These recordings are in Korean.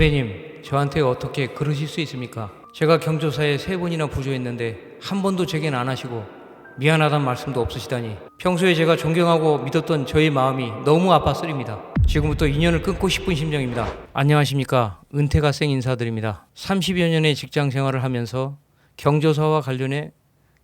선배님, 저한테 어떻게 그러실 수 있습니까? 제가 경조사에 3번이나 부조했는데 한 번도 제겐 안 하시고 미안하단 말씀도 없으시다니, 평소에 제가 존경하고 믿었던 저의 마음이 너무 아팠으립니다. 지금부터 인연을 끊고 싶은 심정입니다. 안녕하십니까, 은퇴가 생 인사드립니다. 30여 년의 직장 생활을 하면서 경조사와 관련해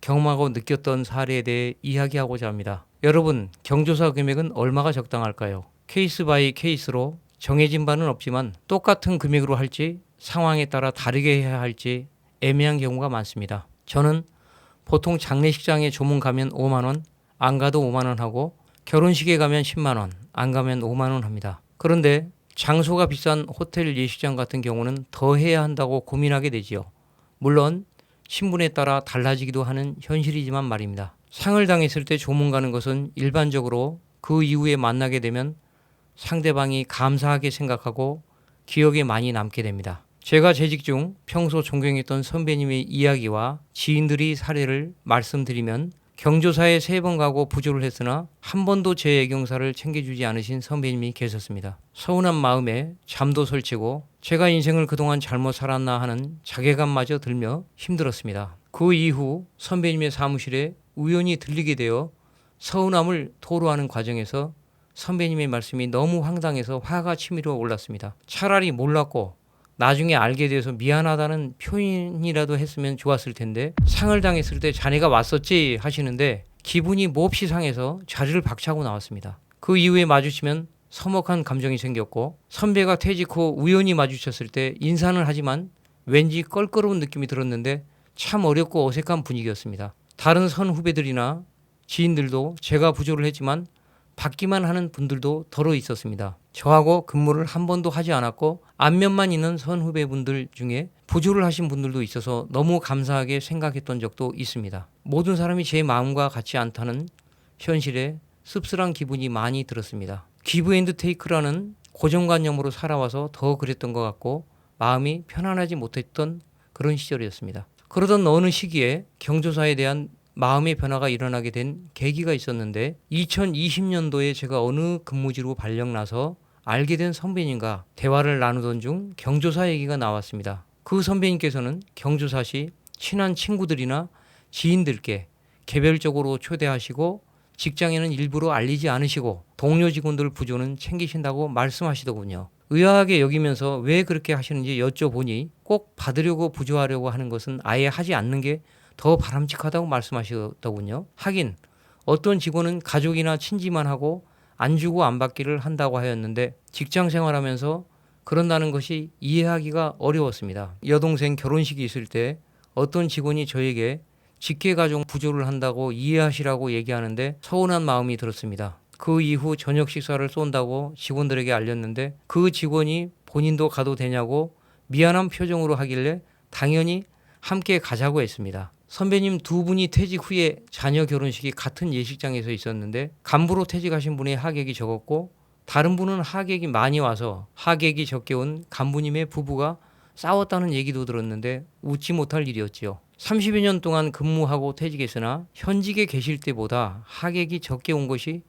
경험하고 느꼈던 사례에 대해 이야기하고자 합니다. 여러분, 경조사 금액은 얼마가 적당할까요? 케이스 바이 케이스로 정해진 바는 없지만 똑같은 금액으로 할지 상황에 따라 다르게 해야 할지 애매한 경우가 많습니다. 저는 보통 장례식장에 조문 가면 5만원, 안 가도 5만원 하고 결혼식에 가면 10만원, 안 가면 5만원 합니다. 그런데 장소가 비싼 호텔 예식장 같은 경우는 더 해야 한다고 고민하게 되지요. 물론 신분에 따라 달라지기도 하는 현실이지만 말입니다. 상을 당했을 때 조문 가는 것은 일반적으로 그 이후에 만나게 되면 상대방이 감사하게 생각하고 기억에 많이 남게 됩니다. 제가 재직 중 평소 존경했던 선배님의 이야기와 지인들이 사례를 말씀드리면, 경조사에 3번 가고 부조를 했으나 한 번도 제 애경사를 챙겨주지 않으신 선배님이 계셨습니다. 서운한 마음에 잠도 설치고 제가 인생을 그동안 잘못 살았나 하는 자괴감마저 들며 힘들었습니다. 그 이후 선배님의 사무실에 우연히 들리게 되어 서운함을 토로하는 과정에서 선배님의 말씀이 너무 황당해서 화가 치밀어 올랐습니다. 차라리 몰랐고 나중에 알게 돼서 미안하다는 표현이라도 했으면 좋았을 텐데, 상을 당했을 때 자네가 왔었지 하시는데 기분이 몹시 상해서 자리를 박차고 나왔습니다. 그 이후에 마주치면 서먹한 감정이 생겼고, 선배가 퇴직 후 우연히 마주쳤을 때 인사는 하지만 왠지 껄끄러운 느낌이 들었는데 참 어렵고 어색한 분위기였습니다. 다른 선후배들이나 지인들도 제가 부조를 했지만 받기만 하는 분들도 더러 있었습니다. 저하고 근무를 한 번도 하지 않았고 안면만 있는 선후배분들 중에 부조를 하신 분들도 있어서 너무 감사하게 생각했던 적도 있습니다. 모든 사람이 제 마음과 같지 않다는 현실에 씁쓸한 기분이 많이 들었습니다. 기브 앤드 테이크라는 고정관념으로 살아와서 더 그랬던 것 같고 마음이 편안하지 못했던 그런 시절이었습니다. 그러던 어느 시기에 경조사에 대한 마음의 변화가 일어나게 된 계기가 있었는데, 2020년도에 제가 어느 근무지로 발령나서 알게 된 선배님과 대화를 나누던 중 경조사 얘기가 나왔습니다. 그 선배님께서는 경조사 시 친한 친구들이나 지인들께 개별적으로 초대하시고 직장에는 일부러 알리지 않으시고 동료 직원들 부조는 챙기신다고 말씀하시더군요. 의아하게 여기면서 왜 그렇게 하시는지 여쭤보니 꼭 받으려고 부조하려고 하는 것은 아예 하지 않는 게 더 바람직하다고 말씀하시더군요. 하긴 어떤 직원은 가족이나 친지만 하고 안 주고 안 받기를 한다고 하였는데, 직장 생활하면서 그런다는 것이 이해하기가 어려웠습니다. 여동생 결혼식이 있을 때 어떤 직원이 저에게 직계가족 부조를 한다고 이해하시라고 얘기하는데 서운한 마음이 들었습니다. 그 이후 저녁 식사를 쏜다고 직원들에게 알렸는데 그 직원이 본인도 가도 되냐고 미안한 표정으로 하길래 당연히 함께 가자고 했습니다. 선배님 2분이 퇴직 후에 자녀 결혼식이 같은 예식장에서 있었는데 간부로 퇴직하신 분의 하객이 적었고 다른 분은 하객이 많이 와서 하객이 적게 온 간부님의 부부가 싸웠다는 얘기도 들었는데 웃지 못할 일이었지요. 30여 년 동안 근무하고 퇴직했으나 현직에 계실 때보다 하객이 적게 온 것이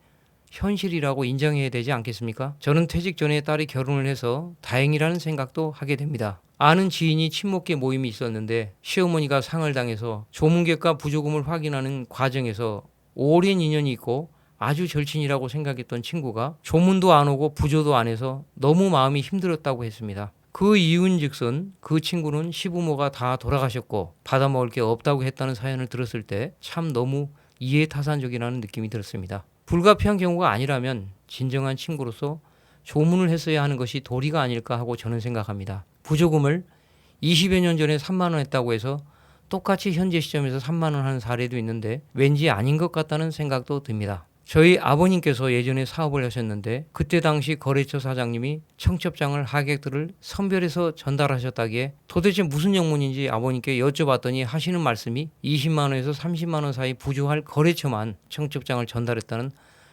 현실이라고 인정해야 되지 않겠습니까? 저는 퇴직 전에 딸이 결혼을 해서 다행이라는 생각도 하게 됩니다. 아는 지인이 친목계 모임이 있었는데 시어머니가 상을 당해서 조문객과 부조금을 확인하는 과정에서 오랜 인연이 있고 아주 절친이라고 생각했던 친구가 조문도 안 오고 부조도 안 해서 너무 마음이 힘들었다고 했습니다. 그 이유인즉슨 그 친구는 시부모가 다 돌아가셨고 받아먹을 게 없다고 했다는 사연을 들었을 때 참 너무 이해타산적이라는 느낌이 들었습니다. 불가피한 경우가 아니라면 진정한 친구로서 조문을 했어야 하는 것이 도리가 아닐까 하고 저는 생각합니다. 부조금을 20여 년 전에 3만 원 했다고 해서 똑같이 현재 시점에서 3만 원 하는 사례도 있는데 왠지 아닌 것 같다는 생각도 듭니다. 저희 아버님께서 예전에 사업을 하셨는데 그때 당시 거래처 사장님이 청첩장을 하객들을 선별해서 전달하셨다기에 도대체 무슨 영문인지 아버님께 여쭤봤더니 하시는 말씀이 20만 원에서 30만 원 사이 부조할 거래처만 청첩장을 전달했다는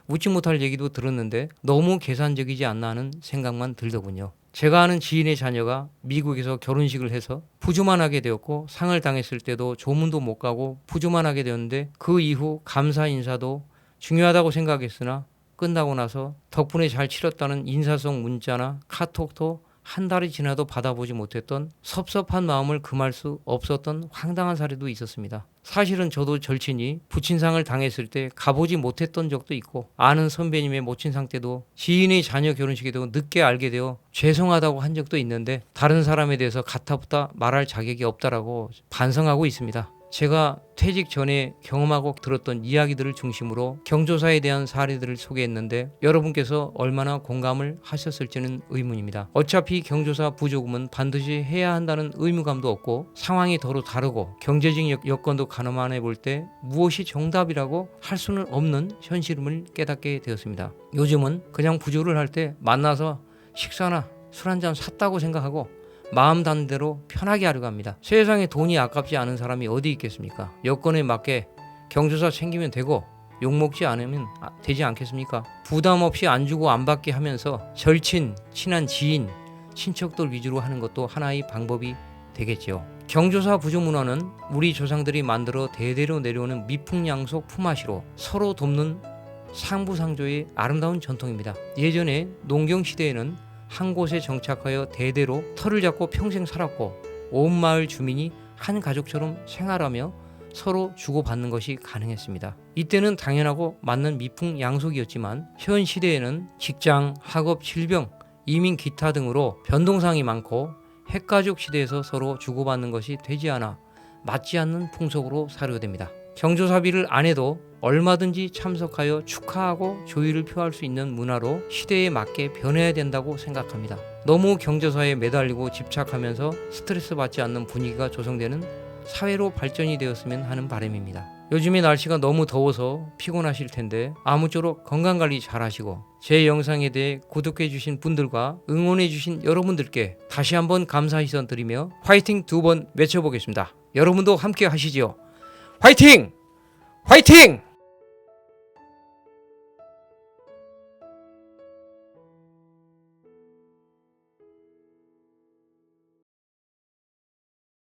웃지 못할 얘기도 들었는데 너무 계산적이지 않나 하는 생각만 들더군요. 제가 아는 지인의 자녀가 미국에서 결혼식을 해서 부조만 하게 되었고 상을 당했을 때도 조문도 못 가고 부조만 하게 되었는데 그 이후 감사 인사도 중요하다고 생각했으나 끝나고 나서 덕분에 잘 치렀다는 인사성 문자나 카톡도 한 달이 지나도 받아보지 못했던 섭섭한 마음을 금할 수 없었던 황당한 사례도 있었습니다. 사실은 저도 절친이 부친상을 당했을 때 가보지 못했던 적도 있고, 아는 선배님의 모친상 때도 지인의 자녀 결혼식에도 늦게 알게 되어 죄송하다고 한 적도 있는데, 다른 사람에 대해서 가타부타 말할 자격이 없다라고 반성하고 있습니다. 제가 퇴직 전에 경험하고 들었던 이야기들을 중심으로 경조사에 대한 사례들을 소개했는데, 여러분께서 얼마나 공감을 하셨을지는 의문입니다. 어차피 경조사 부조금은 반드시 해야 한다는 의무감도 없고, 상황이 더러 다르고 경제적 여건도 가늠해 볼 때 무엇이 정답이라고 할 수는 없는 현실임을 깨닫게 되었습니다. 요즘은 그냥 부조를 할 때 만나서 식사나 술 한잔 샀다고 생각하고 마음 닿는 대로 편하게 하려고 합니다. 세상에 돈이 아깝지 않은 사람이 어디 있겠습니까? 여건에 맞게 경조사 챙기면 되고 욕먹지 않으면 되지 않겠습니까? 부담 없이 안 주고 안 받게 하면서 절친, 친한 지인, 친척들 위주로 하는 것도 하나의 방법이 되겠죠. 경조사 부조 문화는 우리 조상들이 만들어 대대로 내려오는 미풍양속 품앗이로 서로 돕는 상부상조의 아름다운 전통입니다. 예전에 농경시대에는 한 곳에 정착하여 대대로 터를 잡고 평생 살았고, 온 마을 주민이 한 가족처럼 생활하며 서로 주고받는 것이 가능했습니다. 이때는 당연하고 맞는 미풍양속이었지만, 현 시대에는 직장, 학업, 질병, 이민 기타 등으로 변동사항이 많고 핵가족 시대에서 서로 주고받는 것이 되지 않아 맞지 않는 풍속으로 사료됩니다. 경조사비를 안 해도 얼마든지 참석하여 축하하고 조의를 표할 수 있는 문화로 시대에 맞게 변해야 된다고 생각합니다. 너무 경조사에 매달리고 집착하면서 스트레스 받지 않는 분위기가 조성되는 사회로 발전이 되었으면 하는 바람입니다. 요즘에 날씨가 너무 더워서 피곤하실 텐데 아무쪼록 건강관리 잘 하시고, 제 영상에 대해 구독해 주신 분들과 응원해 주신 여러분들께 다시 한번 감사 인사 드리며 화이팅 2번 외쳐보겠습니다. 여러분도 함께 하시지요. 화이팅! 화이팅!